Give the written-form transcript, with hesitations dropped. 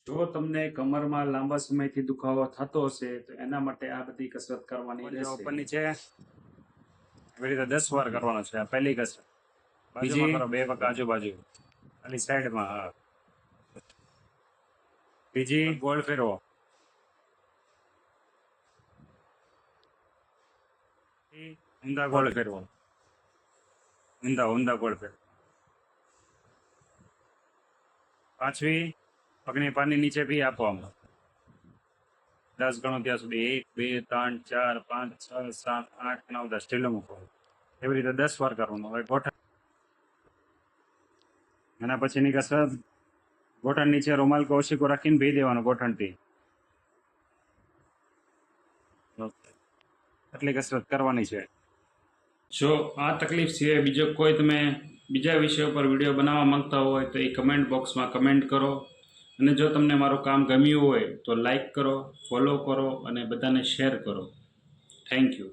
જો તમને કમરમાં લાંબા સમયથી દુખાવો થતો હશે તો એના માટે આ બધી કસરત કરવાની રહેશે. ઉપર નીચે એવી રીતે 10 વાર કરવાનો છે. આ પહેલી કસરત. બીજી કરો 2 પગ આજુબાજુ ખાલી સાઈડમાં. હા. બીજી ગોળ ફેરવો. ઊંધા ગોળ ફેરવો. ઊંધા ગોળ ફેરવો. પાછવી પગની પાની નીચે ભી આપો આમ 10 ગણો ત્યાં સુધી 1 2 3 4 5 6 7 8 9 10 ઢીલો મૂકો. એવી રીતે 10 વાર કરવાનું. હવે ગોઠણ એના પછીની કસરત ગોઠણ નીચે રૂમાલ કે ઓશીકો રાખીને ભી દેવાનું ગોઠણથી. એટલી કસરત કરવાની છે. જો આ તકલીફ સિવાય બીજો કોઈ તમે બીજા વિષય પર વિડીયો બનાવવા માંગતા હોય તો એ કમેન્ટ બોક્સમાં કમેન્ટ કરો. અને જો તમને મારું કામ ગમ્યું હોય તો લાઈક કરો, ફોલો કરો અને બધાને શેર કરો. Thank you.